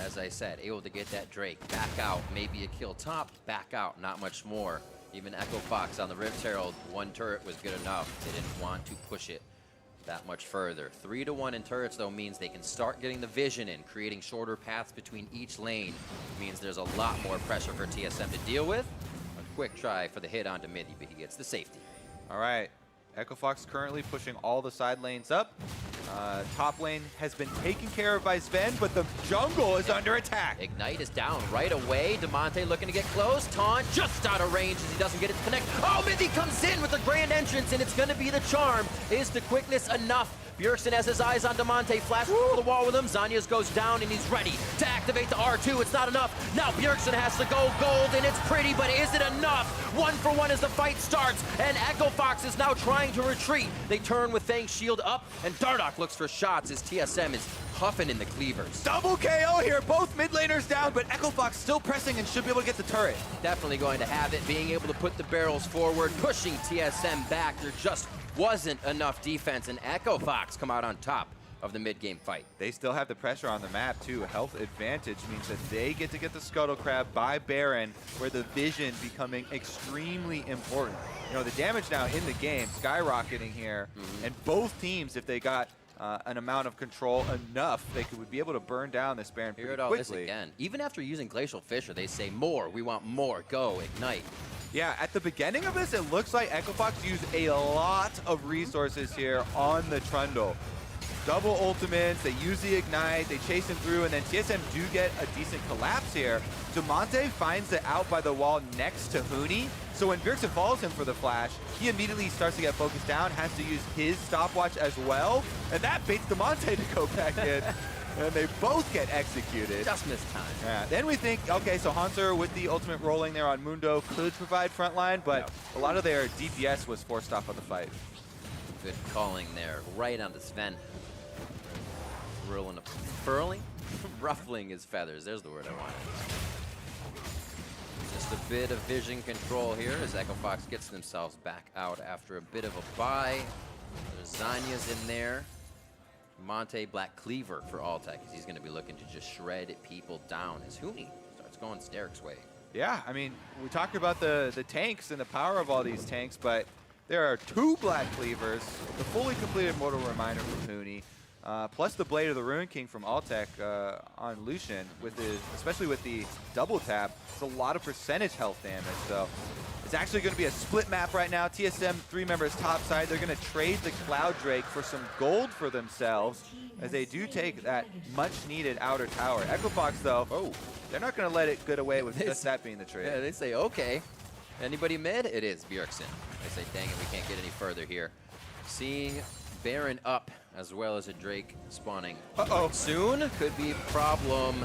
[SPEAKER 1] as I said, able to get that Drake back out, maybe a kill top, back out, not much more. Even Echo Fox on the Rift Herald, 1 turret was good enough. They didn't want to push it that much further. 3-1 in turrets though means they can start getting the vision in, creating shorter paths between each lane. Means there's a lot more pressure for TSM to deal with. A quick try for the hit onto Mithy, but he gets the safety.
[SPEAKER 2] All right. Echo Fox currently pushing all the side lanes up. Top lane has been taken care of by Sven, but the jungle is under attack.
[SPEAKER 1] Ignite is down right away. Demonte looking to get close. Taunt just out of range as he doesn't get it to connect. Oh, Mithy comes in with the grand entrance, and it's going to be the charm. Is the quickness enough? Bjergsen has his eyes on Demonte, flashes over the wall with him. Zanyas goes down, and he's ready to activate the R2. It's not enough. Now Bjergsen has to go gold, and it's pretty, but is it enough? 1-for-1 as the fight starts, and Echo Fox is now trying to retreat. They turn with Fang's shield up, and Dardoch looks for shots as TSM is huffing in the cleavers.
[SPEAKER 2] Double KO here, both mid laners down, but Echo Fox still pressing and should be able to get the turret.
[SPEAKER 1] Definitely going to have it, being able to put the barrels forward, pushing TSM back. There just wasn't enough defense, and Echo Fox come out on top of the mid-game fight.
[SPEAKER 2] They still have the pressure on the map too. Health advantage means that they get to get the Scuttle Crab by Baron, where the vision becoming extremely important. You know, the damage now in the game skyrocketing here, and both teams, if they got an amount of control enough, they would be able to burn down this Baron pretty quickly. Hear it all this
[SPEAKER 1] again. Even after using Glacial Fissure, they say more. We want more. Go, Ignite.
[SPEAKER 2] Yeah, at the beginning of this, it looks like Echo Fox used a lot of resources here on the Trundle. Double ultimates, they use the Ignite, they chase him through, and then TSM do get a decent collapse here. Demonte finds it out by the wall next to Huni, so when Bjergsen follows him for the flash, he immediately starts to get focused down, has to use his stopwatch as well, and that baits Demonte to go back in. And they both get executed.
[SPEAKER 1] Just missed time.
[SPEAKER 2] Yeah. Then we think, okay, so Hanser with the ultimate rolling there on Mundo could provide frontline, but a lot of their DPS was forced off of the fight.
[SPEAKER 1] Good calling there, right on the Sven. Furling? Ruffling his feathers, there's the word I wanted. Just a bit of vision control here as Echo Fox gets themselves back out after a bit of a bye. There's Zanya's in there. Monte Black Cleaver for Altec, as he's going to be looking to just shred people down as Huni starts going Steric's way.
[SPEAKER 2] Yeah, I mean, we talked about the tanks and the power of all these tanks, but there are 2 Black Cleavers, the fully completed Mortal Reminder from Huni, plus the Blade of the Ruin King from Altec on Lucian, with especially with the double tap. It's a lot of percentage health damage, so it's actually going to be a split map right now. TSM 3 members top side. They're going to trade the Cloud Drake for some gold for themselves, as they do take that much needed outer tower. Echo Fox, though, they're not going to let it get away with just that being the trade.
[SPEAKER 1] Yeah, they say, okay. Anybody mid? It is Bjergsen. They say, dang it, we can't get any further here. Seeing Baron up, as well as a Drake spawning soon, could be a problem.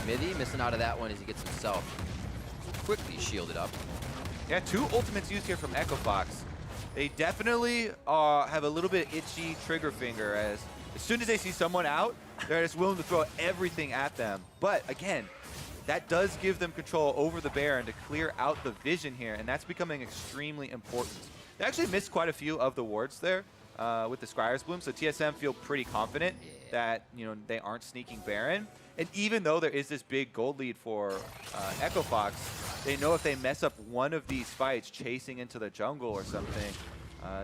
[SPEAKER 1] Mithy missing out of that one as he gets himself quickly shielded up.
[SPEAKER 2] Yeah, 2 ultimates used here from Echo Fox. They definitely have a little bit itchy trigger finger, as soon as they see someone out, they're just willing to throw everything at them. But again, that does give them control over the Baron to clear out the vision here, and that's becoming extremely important. They actually missed quite a few of the wards there with the Scryer's Bloom, so TSM feel pretty confident that they aren't sneaking Baron. And even though there is this big gold lead for Echo Fox, they know if they mess up one of these fights chasing into the jungle or something,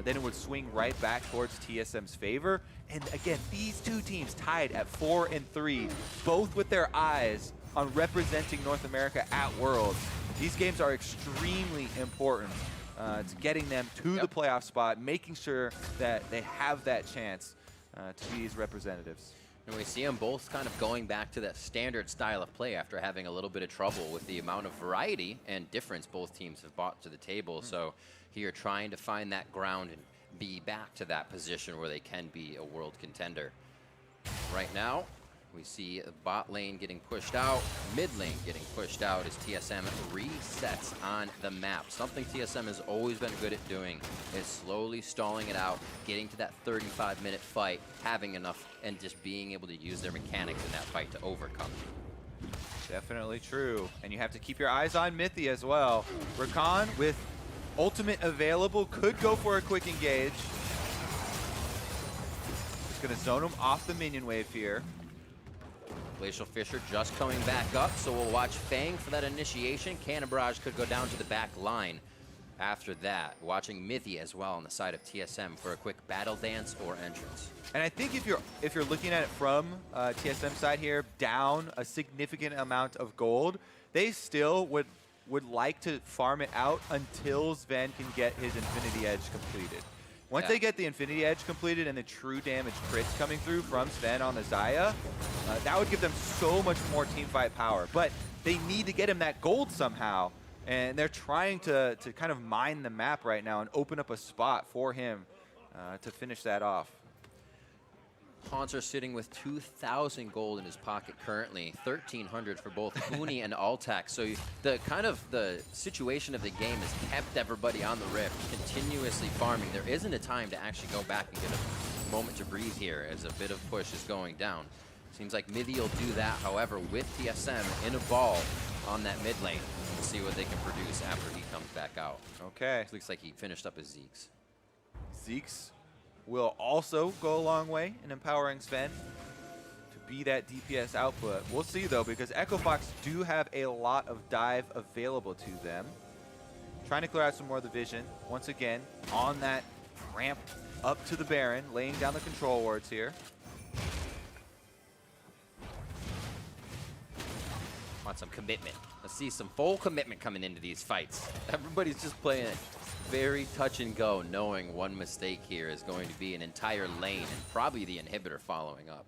[SPEAKER 2] then it would swing right back towards TSM's favor. And again, these 2 teams tied at 4 and 3, both with their eyes on representing North America at Worlds. These games are extremely important to getting them to the playoff spot, making sure that they have that chance to be these representatives.
[SPEAKER 1] And we see them both kind of going back to that standard style of play after having a little bit of trouble with the amount of variety and difference both teams have brought to the table. So here trying to find that ground and be back to that position where they can be a world contender. Right now, we see the bot lane getting pushed out, mid lane getting pushed out as TSM resets on the map. Something TSM has always been good at doing is slowly stalling it out, getting to that 35-minute fight, having enough, and just being able to use their mechanics in that fight to overcome.
[SPEAKER 2] Definitely true. And you have to keep your eyes on Mithy as well. Rakan with ultimate available could go for a quick engage. Just going to zone him off the minion wave here.
[SPEAKER 1] Glacial Fissure just coming back up, so we'll watch Fang for that initiation. Cannon Barrage could go down to the back line after that. Watching Mithy as well on the side of TSM for a quick battle dance or entrance.
[SPEAKER 2] And I think if you're looking at it from TSM side here, down a significant amount of gold, they still would like to farm it out until Sven can get his Infinity Edge completed. Once they get the Infinity Edge completed and the true damage crits coming through from Sven on the Xayah, that would give them so much more teamfight power. But they need to get him that gold somehow, and they're trying to kind of mine the map right now and open up a spot for him to finish that off.
[SPEAKER 1] Hanser sitting with 2,000 gold in his pocket currently, 1,300 for both Huni and Altac. So the situation of the game has kept everybody on the Rift, continuously farming. There isn't a time to actually go back and get a moment to breathe here as a bit of push is going down. Seems like Mithy will do that, however, with TSM in a ball on that mid lane. We'll see what they can produce after he comes back out.
[SPEAKER 2] Okay.
[SPEAKER 1] It looks like he finished up his Zeeks.
[SPEAKER 2] Zeeks will also go a long way in empowering Sven to be that DPS output. We'll see, though, because Echo Fox do have a lot of dive available to them. Trying to clear out some more of the vision. Once again, on that ramp up to the Baron, laying down the control wards here.
[SPEAKER 1] Want some commitment. Let's see some full commitment coming into these fights. Everybody's just playing it very touch and go, knowing one mistake here is going to be an entire lane and probably the inhibitor following up.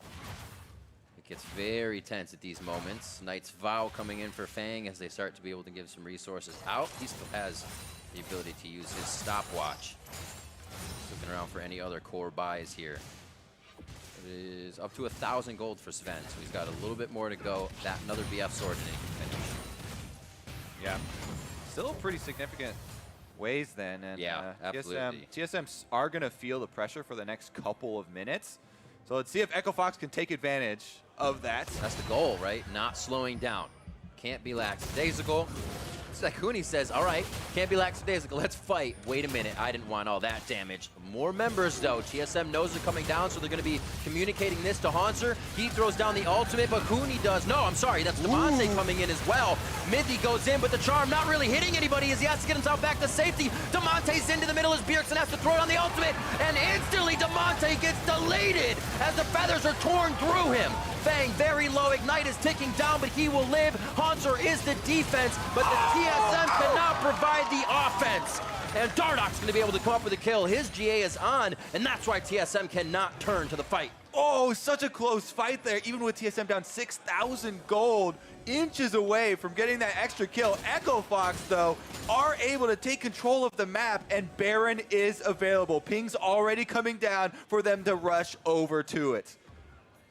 [SPEAKER 1] It gets very tense at these moments. Knight's Vow coming in for Fang as they start to be able to give some resources out. He still has the ability to use his stopwatch. Looking around for any other core buys here. It is up to 1,000 gold for Sven, so he's got a little bit more to go. That another BF sword and then he can finish.
[SPEAKER 2] Yeah, still pretty significant ways then, and
[SPEAKER 1] yeah, absolutely.
[SPEAKER 2] TSM are going to feel the pressure for the next couple of minutes. So let's see if Echo Fox can take advantage of that.
[SPEAKER 1] That's the goal, right? Not slowing down. Can't be lackadaisical. It's like Huni says, all right, can't be lackadaisical, let's fight. Wait a minute, I didn't want all that damage. More members though. TSM knows they're coming down, so they're going to be communicating this to Hanser. He throws down the ultimate, but Huni does. No, I'm sorry, that's Demonte coming in as well. Mithy goes in, but the charm not really hitting anybody as he has to get himself back to safety. Demonte's into the middle as Bjergsen has to throw down the ultimate, and instantly Demonte gets deleted as the feathers are torn through him. Fang very low, Ignite is ticking down, but he will live. Hanser is the defense, but the TSM cannot provide the offense. And Dardoch's gonna be able to come up with a kill. His GA is on, and that's why TSM cannot turn to the fight.
[SPEAKER 2] Oh, such a close fight there, even with TSM down 6,000 gold, inches away from getting that extra kill. Echo Fox, though, are able to take control of the map, and Baron is available. Ping's already coming down for them to rush over to it.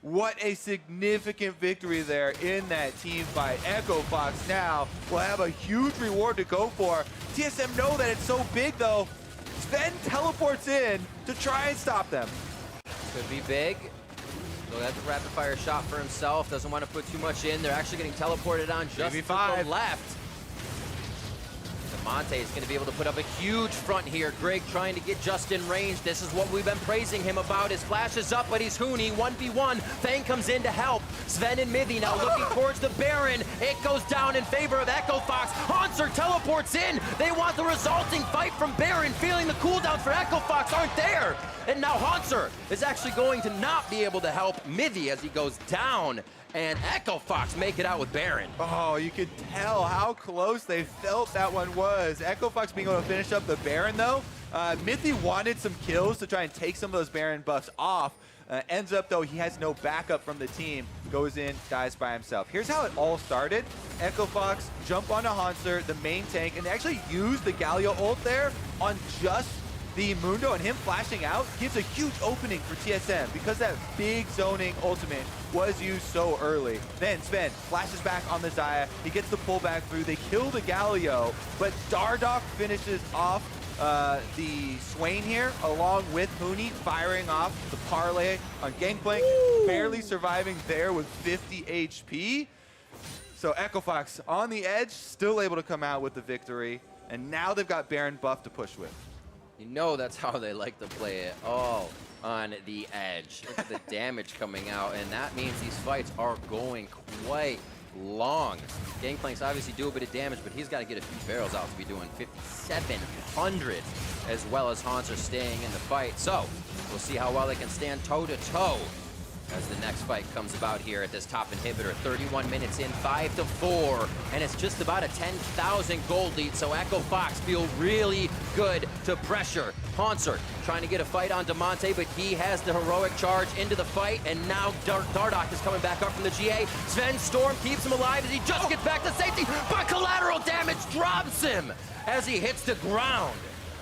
[SPEAKER 2] What a significant victory there in that team fight. Echo Fox now will have a huge reward to go for. TSM know that it's so big, though. Sven teleports in to try and stop them.
[SPEAKER 1] Could be big. So that's a rapid fire shot for himself. Doesn't want to put too much in. They're actually getting teleported on just to the left. Demonte is going to be able to put up a huge front here. Greg trying to get just in range. This is what we've been praising him about. His flash is up, but he's Huni. 1v1. Fang comes in to help. Sven and Mithy now looking towards the Baron. It goes down in favor of Echo Fox. Hanser teleports in. They want the resulting fight from Baron, feeling the cooldowns for Echo Fox aren't there. And now Hanser is actually going to not be able to help Mithy as he goes down. And Echo Fox make it out with Baron.
[SPEAKER 2] Oh, you can tell how close they felt that one was. Echo Fox being able to finish up the Baron, though. Mithy wanted some kills to try and take some of those Baron buffs off. Ends up, though, he has no backup from the team. Goes in, dies by himself. Here's how it all started. Echo Fox jump onto Hanser, the main tank, and they actually use the Galio ult there on just the Mundo, and him flashing out gives a huge opening for TSM because that big zoning ultimate was used so early. Then Sven flashes back on the Xayah. He gets the pullback through. They kill the Galio, but Dardoch finishes off the Swain here, along with Huni firing off the parlay on Gangplank, barely surviving there with 50 HP. So Echo Fox on the edge, still able to come out with the victory, and now they've got Baron buff to push with.
[SPEAKER 1] You know that's how they like to play it, all on the edge. Look at the damage coming out, and that means these fights are going quite long. Gangplank's obviously do a bit of damage, but he's got to get a few barrels out to be doing 5,700, as well as Hanser staying in the fight. So we'll see how well they can stand toe-to-toe As the next fight comes about here at this top inhibitor, 31 minutes in, 5-4, and it's just about a 10,000 gold lead, so Echo Fox feel really good to pressure. Haunser trying to get a fight on Damonte, but he has the heroic charge into the fight, and now Dardoch is coming back up from the GA. Sven Storm keeps him alive as he just gets back to safety, but collateral damage drops him as he hits the ground.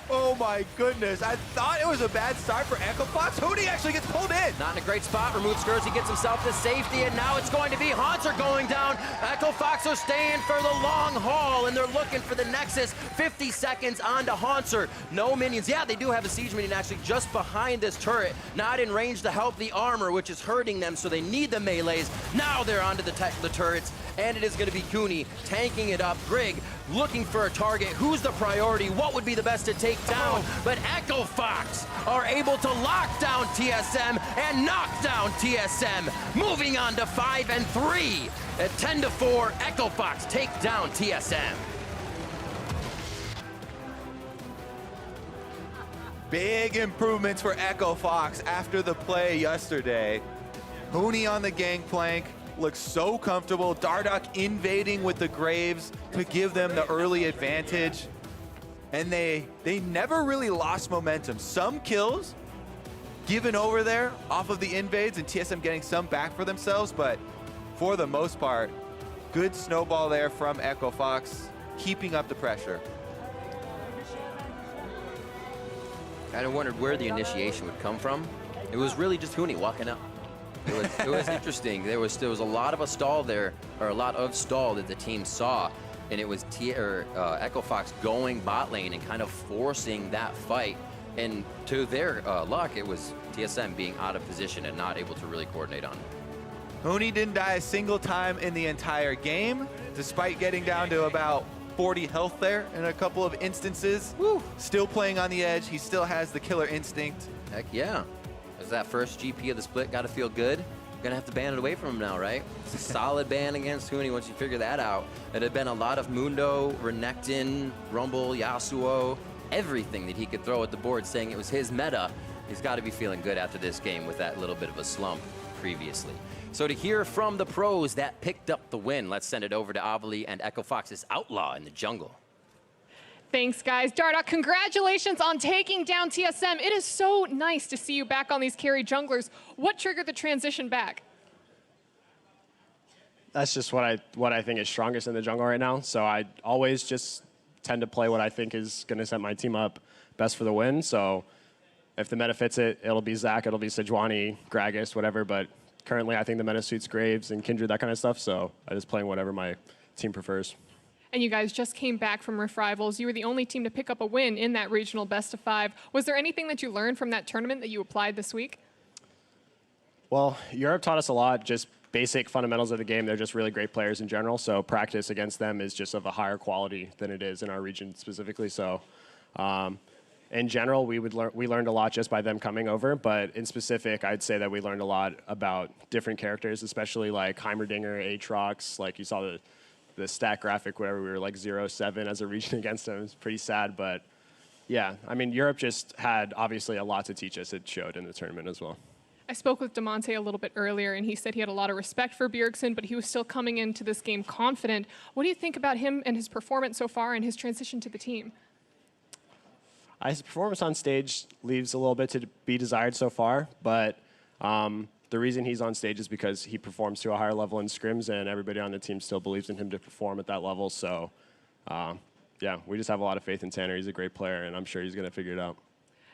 [SPEAKER 2] Oh my goodness, I thought it was a bad start for Echo Fox. Hootie actually gets pulled in.
[SPEAKER 1] Not in a great spot, removes Scurzy, gets himself to safety, and now it's going to be Haunter going down. Echo Fox are staying for the long haul, and they're looking for the Nexus. 50 seconds onto Haunter. No minions. Yeah, they do have a siege minion actually just behind this turret, not in range to help the armor, which is hurting them, so they need the melees. Now they're onto the turrets, and it is going to be Cooney tanking it up. Grig looking for a target. Who's the priority? What would be the best to take down? But Echo Fox are able to lock down TSM and knock down TSM, moving on to 5-3. At 10-4, Echo Fox take down TSM.
[SPEAKER 2] Big improvements for Echo Fox after the play yesterday. Hooney on the gangplank. Looks so comfortable. Dardoch invading with the Graves to give them the early advantage. And they never really lost momentum. Some kills given over there off of the invades and TSM getting some back for themselves, but for the most part, good snowball there from Echo Fox, keeping up the pressure.
[SPEAKER 1] Kind of wondered where the initiation would come from. It was really just Hooney walking up. It was interesting. There was a lot of a stall there, or a lot of stall that the team saw, and it was Echo Fox going bot lane and kind of forcing that fight. And to their luck, it was TSM being out of position and not able to really coordinate on it.
[SPEAKER 2] Hooney didn't die a single time in the entire game, despite getting down to about 40 health there in a couple of instances.
[SPEAKER 1] Woo.
[SPEAKER 2] Still playing on the edge. He still has the killer instinct.
[SPEAKER 1] Heck yeah. As that first GP of the split, got to feel good. Gonna have to ban it away from him now, right? It's a solid ban against Hooney once you figure that out. It had been a lot of Mundo, Renekton, Rumble, Yasuo, everything that he could throw at the board saying it was his meta. He's got to be feeling good after this game with that little bit of a slump previously. So to hear from the pros that picked up the win, let's send it over to Avali and Echo Fox's Outlaw in the jungle.
[SPEAKER 3] Thanks, guys. Dardoch, congratulations on taking down TSM. It is so nice to see you back on these carry junglers. What triggered the transition back?
[SPEAKER 4] That's just what I think is strongest in the jungle right now. So I always just tend to play what I think is going to set my team up best for the win. So if the meta fits it, it'll be Zac, it'll be Sejuani, Gragas, whatever. But currently, I think the meta suits Graves and Kindred, that kind of stuff. So I'm just playing whatever my team prefers.
[SPEAKER 3] And you guys just came back from Rift Rivals. You were the only team to pick up a win in that regional best-of-5. Was there anything that you learned from that tournament that you applied this week?
[SPEAKER 4] Well, Europe taught us a lot, just basic fundamentals of the game. They're just really great players in general, so practice against them is just of a higher quality than it is in our region specifically. So in general, we learned a lot just by them coming over, but in specific, I'd say that we learned a lot about different characters, especially like Heimerdinger, Aatrox. Like you saw the stat graphic where we were like 0-7 as a region against them. It's pretty sad, but yeah, I mean, Europe just had obviously a lot to teach us. It showed in the tournament as well.
[SPEAKER 3] I spoke with Damonte a little bit earlier, and he said he had a lot of respect for Bjergsen, but he was still coming into this game confident. What do you think about him and his performance so far and his transition to the team?
[SPEAKER 4] His performance on stage leaves a little bit to be desired so far, but the reason he's on stage is because he performs to a higher level in scrims, and everybody on the team still believes in him to perform at that level. So, yeah, we just have a lot of faith in Tanner. He's a great player, and I'm sure he's going to figure it out.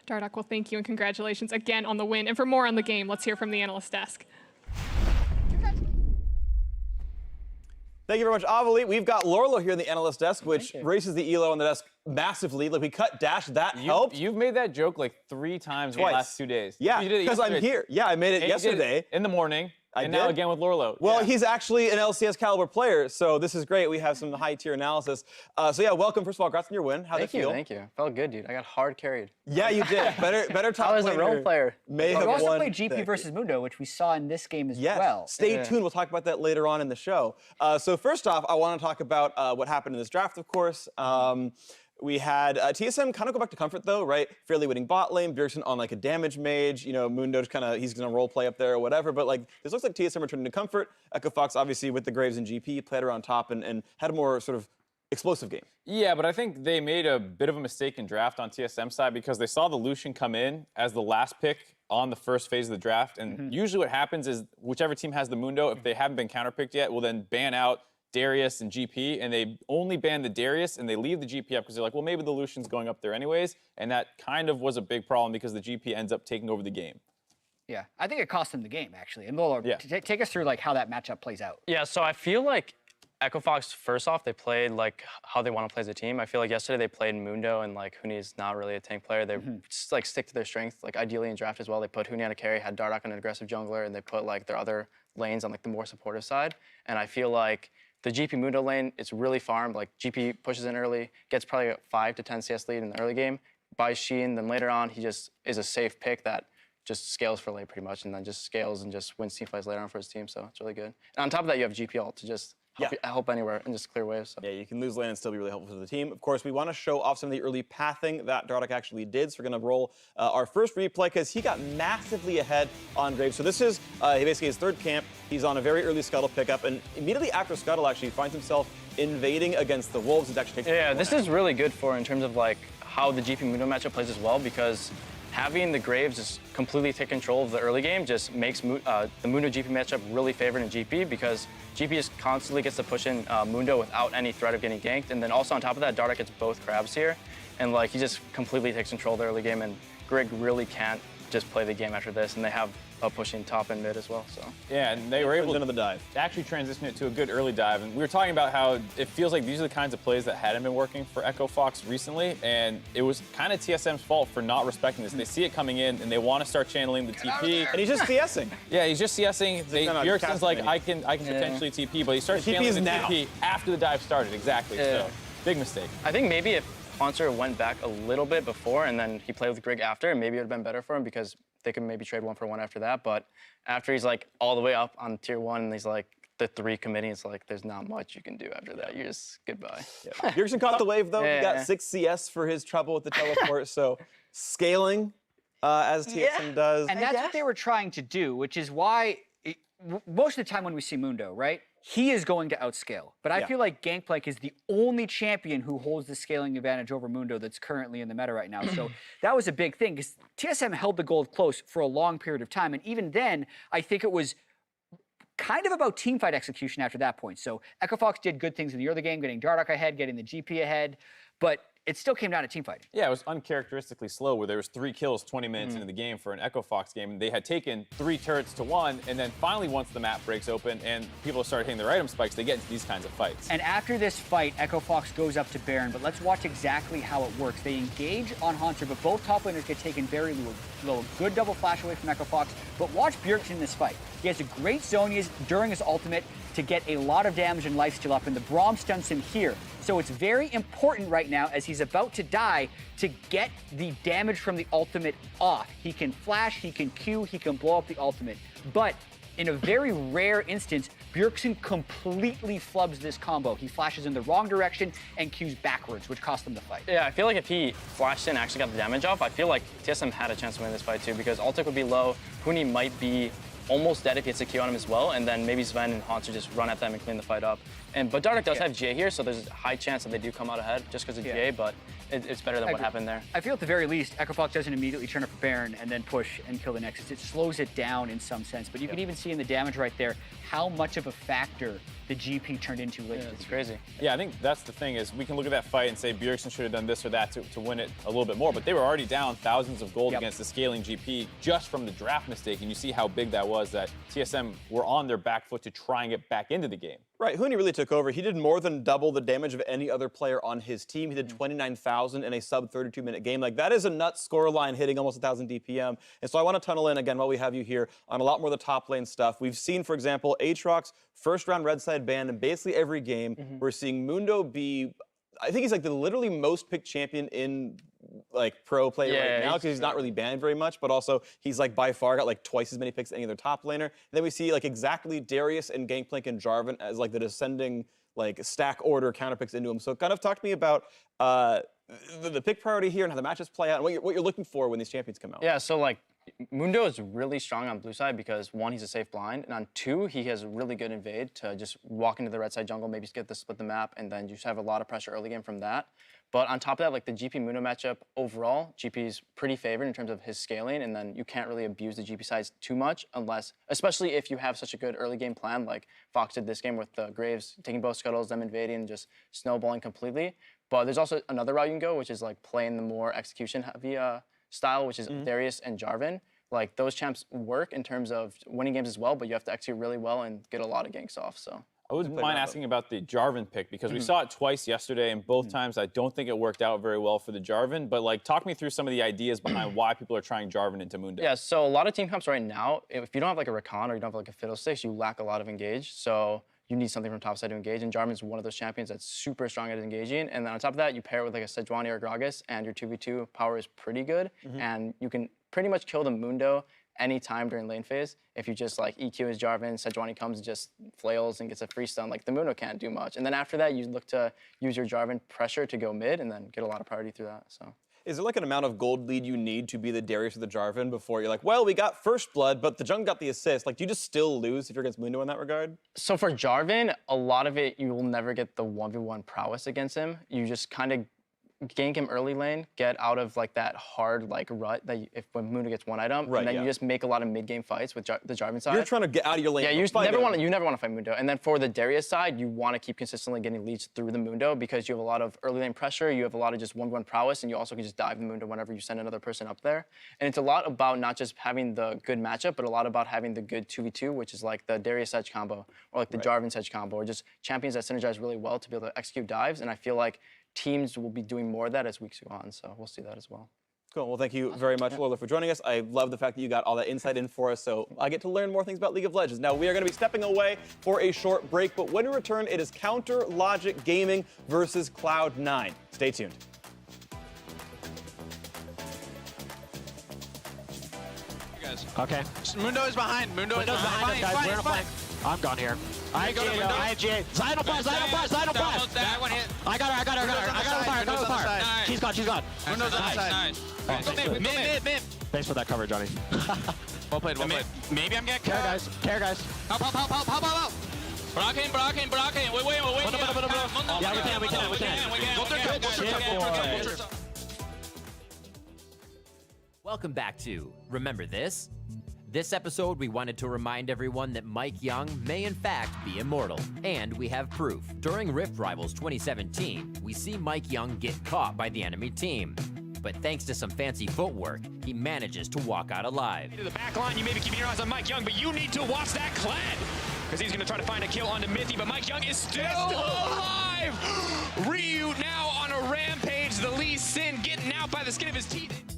[SPEAKER 3] Dardoch, well, thank you, and congratulations again on the win. And for more on the game, let's hear from the analyst desk.
[SPEAKER 5] Thank you very much, Avali. We've got Lorlo here in the analyst desk, which raises the elo on the desk massively. Like, we cut Dash, that helped.
[SPEAKER 6] You've made that joke like 3 times in the last 2 days.
[SPEAKER 5] Yeah, because I'm here. Yeah, I made it yesterday.
[SPEAKER 6] In the morning. Now again with Lorlo.
[SPEAKER 5] Well, he's actually an LCS caliber player, so this is great. We have some high-tier analysis. So yeah, welcome. First of all, congrats on your win. How'd it feel?
[SPEAKER 7] Thank you. Felt good, dude. I got hard carried.
[SPEAKER 5] Yeah, you did. Better top
[SPEAKER 7] I was a role player.
[SPEAKER 5] May have
[SPEAKER 7] we also
[SPEAKER 5] won
[SPEAKER 7] played GP versus Mundo, which we saw in this game as well.
[SPEAKER 5] Stay tuned. We'll talk about that later on in the show. So first off, I want to talk about what happened in this draft, of course. We had TSM kind of go back to comfort though, right? Fairly winning bot lane, Bjergsen on like a damage mage, you know, Mundo's kind of, he's gonna role play up there or whatever, but like, this looks like TSM returning to comfort. Echo Fox obviously with the Graves and GP played around top and had a more sort of explosive game.
[SPEAKER 6] Yeah, but I think they made a bit of a mistake in draft on TSM side because they saw the Lucian come in as the last pick on the first phase of the draft, and usually what happens is whichever team has the Mundo, if they haven't been counterpicked yet, will then ban out Darius and GP, and they only ban the Darius and they leave the GP up because they're like, well, maybe the Lucian's going up there anyways, and that kind of was a big problem because the GP ends up taking over the game.
[SPEAKER 7] Yeah, I think it cost them the game, actually. And Lolo, take us through like how that matchup plays out.
[SPEAKER 8] Yeah, so I feel like Echo Fox, first off, they played like how they want to play as a team. I feel like yesterday they played Mundo, and like Huni's not really a tank player. They just like stick to their strength. Like ideally in draft as well, they put Huni on a carry, had Dardoch on an aggressive jungler, and they put like their other lanes on like the more supportive side. And I feel like the GP Mundo lane, it's really farmed. Like GP pushes in early, gets probably a 5 to 10 CS lead in the early game, buys Sheen, then later on he just is a safe pick that just scales for late pretty much, and then just scales and just wins team fights later on for his team. So it's really good. And on top of that, you have GP ult to just help anywhere and just clear waves. So.
[SPEAKER 5] Yeah, you can lose lane and still be really helpful for the team. Of course, we want to show off some of the early pathing that Dardoch actually did. So we're going to roll our first replay because he got massively ahead on Graves. So this is basically his third camp. He's on a very early Scuttle pickup, and immediately after Scuttle actually finds himself invading against the Wolves. It actually takes
[SPEAKER 8] this is really good for in terms of like how the GP Mundo matchup plays as well, because having the Graves just completely take control of the early game just makes the Mundo GP matchup really favored in GP, because GP just constantly gets to push in Mundo without any threat of getting ganked. And then also on top of that, Dardoch gets both crabs here. And like he just completely takes control of the early game, and Grig really can't just play the game after this. And they have a pushing top and mid as well. So
[SPEAKER 6] yeah, and they were able
[SPEAKER 5] into the dive.
[SPEAKER 6] to actually transition it to a good early dive. And we were talking about how it feels like these are the kinds of plays that hadn't been working for Echo Fox recently, and it was kind of TSM's fault for not respecting this. They see it coming in and they want to start channeling the TP.
[SPEAKER 5] And he's just CSing.
[SPEAKER 6] Yeah, he's just CSing. Bjergsen's like, I can potentially TP, but he starts channeling the TP after the dive started. Exactly. So big mistake.
[SPEAKER 8] I think maybe if Haunter went back a little bit before and then he played with Grig after, maybe it would have been better for him, because they could maybe trade 1-for-1 after that. But after he's like all the way up on tier 1 and he's like the 3 committing, it's like there's not much you can do after that. You're just goodbye.
[SPEAKER 5] Yeah. Bjergsen caught the wave though. He got 6 CS for his trouble with the teleport. So scaling as TSM does.
[SPEAKER 7] And that's what they were trying to do, which is why most of the time when we see Mundo, right, he is going to outscale. But I feel like Gangplank is the only champion who holds the scaling advantage over Mundo that's currently in the meta right now. So that was a big thing, because TSM held the gold close for a long period of time. And even then, I think it was kind of about teamfight execution after that point. So Echo Fox did good things in the early game, getting Dardoch ahead, getting the GP ahead. But it still came down to teamfighting.
[SPEAKER 6] Yeah, it was uncharacteristically slow, where there was 3 kills 20 minutes into the game for an Echo Fox game, and they had taken 3 turrets to 1, and then finally once the map breaks open and people start hitting their item spikes, they get into these kinds of fights.
[SPEAKER 7] And after this fight, Echo Fox goes up to Baron, but let's watch exactly how it works. They engage on Haunter, but both top laners get taken very low. Good double flash away from Echo Fox, but watch Bjergsen in this fight. He has a great Zhonya's during his ultimate to get a lot of damage and lifesteal up, and the Braum stuns him here. So it's very important right now, as he's about to die, to get the damage from the ultimate off. He can flash, he can Q, he can blow up the ultimate. But in a very rare instance, Bjergsen completely flubs this combo. He flashes in the wrong direction and Qs backwards, which cost them the fight.
[SPEAKER 8] Yeah, I feel like if he flashed in and actually got the damage off, I feel like TSM had a chance to win this fight too, because Ultic would be low, Huni might be almost dead if he hits a Q on him as well, and then maybe Sven and Haunter just run at them and clean the fight up. But Dardoch does have GA here, so there's a high chance that they do come out ahead just because of GA, but it's better than what happened there.
[SPEAKER 7] I feel at the very least, Echo Fox doesn't immediately turn up for Baron and then push and kill the Nexus. It slows it down in some sense, but you can even see in the damage right there how much of a factor the GP turned into late.
[SPEAKER 8] It's crazy.
[SPEAKER 6] Yeah, I think that's the thing, is we can look at that fight and say Bjergsen should have done this or that to win it a little bit more, but they were already down thousands of gold against the scaling GP just from the draft mistake, and you see how big that was, that TSM were on their back foot to try and get back into the game.
[SPEAKER 5] Right, Huni really took over. He did more than double the damage of any other player on his team. He did 29,000 in a sub 32-minute game. Like, that is a nut score line hitting almost 1,000 DPM. And so I want to tunnel in again while we have you here on a lot more of the top lane stuff. We've seen, for example, Aatrox first round red side ban in basically every game. We're seeing Mundo be, I think he's like the literally most picked champion in like pro play right now, because he's not really banned very much, but also he's like by far got like twice as many picks as any other top laner. And then we see like exactly Darius and Gangplank and Jarvan as like the descending like stack order counter picks into him. So kind of talk to me about the pick priority here and how the matches play out, and what you're looking for when these champions come out.
[SPEAKER 8] Yeah, so like Mundo is really strong on blue side because 1, he's a safe blind, and on 2, he has a really good invade to just walk into the red side jungle, maybe get the split the map, and then you just have a lot of pressure early game from that. But on top of that, like the GP Mundo matchup overall, GP is pretty favored in terms of his scaling, and then you can't really abuse the GP sides too much unless, especially if you have such a good early game plan like Fox did this game with the Graves taking both scuttles, them invading, and just snowballing completely. But there's also another route you can go, which is like playing the more execution heavy style, which is Darius and Jarvan. Like those champs work in terms of winning games as well, but you have to execute really well and get a lot of ganks off. So
[SPEAKER 6] I wouldn't mind asking about the Jarvan pick because we saw it twice yesterday, and both times I don't think it worked out very well for the Jarvan. But like, talk me through some of the ideas behind why people are trying Jarvan into Mundo.
[SPEAKER 8] Yeah, so a lot of team comps right now, if you don't have like a Rakan or you don't have like a Fiddlesticks, you lack a lot of engage. So you need something from top side to engage, and Jarvan's one of those champions that's super strong at engaging. And then on top of that, you pair it with like a Sejuani or Gragas, and your 2v2 power is pretty good, and you can pretty much kill the Mundo anytime during lane phase. If you just like EQ his Jarvan, Sejuani comes and just flails and gets a free stun, like the Mundo can't do much. And then after that, you look to use your Jarvan pressure to go mid and then get a lot of priority through that. So.
[SPEAKER 5] Is there like an amount of gold lead you need to be the Darius or the Jarvan before you're like, well, we got first blood, but the jungle got the assist? Like, do you just still lose if you're against Mundo in that regard?
[SPEAKER 8] So for Jarvan, a lot of it, you will never get the 1v1 prowess against him. You just kind of gank him early lane, get out of like that hard like rut that when Mundo gets one item, and then you just make a lot of mid game fights with the Jarvan side.
[SPEAKER 5] You're trying to get out of your lane.
[SPEAKER 8] Yeah, you never want to fight Mundo. And then for the Darius side, you want to keep consistently getting leads through the Mundo because you have a lot of early lane pressure, you have a lot of just 1v1 prowess, and you also can just dive the Mundo whenever you send another person up there. And it's a lot about not just having the good matchup, but a lot about having the good 2v2, which is like the Darius edge combo or like the Jarvan edge combo, or just champions that synergize really well to be able to execute dives. And I feel like teams will be doing more of that as weeks go on, so we'll see that as well.
[SPEAKER 5] Cool. Well, thank you very much, Lola, for joining us. I love the fact that you got all that insight in for us, so I get to learn more things about League of Legends. Now, we are going to be stepping away for a short break, but when we return, it is Counter Logic Gaming versus Cloud9. Stay tuned.
[SPEAKER 9] Okay. Mundo is behind. Mundo is behind us, guys. We're in a flank. I'm gone here. I have GA. Zyno blast. That one hit. I got her. I got the fire. She's gone. Mundo's on the side. Mid. Thanks for that cover, Johnny. Well played. Maybe I'm getting care, guys. Help. Blocking. Wait. Yeah, we can.
[SPEAKER 1] Welcome back to Remember This? This episode, we wanted to remind everyone that Mike Young may in fact be immortal, and we have proof. During Rift Rivals 2017, we see Mike Young get caught by the enemy team. But thanks to some fancy footwork, he manages to walk out alive.
[SPEAKER 10] To the back line, you may be keeping your eyes on Mike Young, but you need to watch that Kled, because he's going to try to find a kill onto Mithy, but Mike Young is still alive! Ryu now on a rampage, the Lee Sin getting out by the skin of his teeth.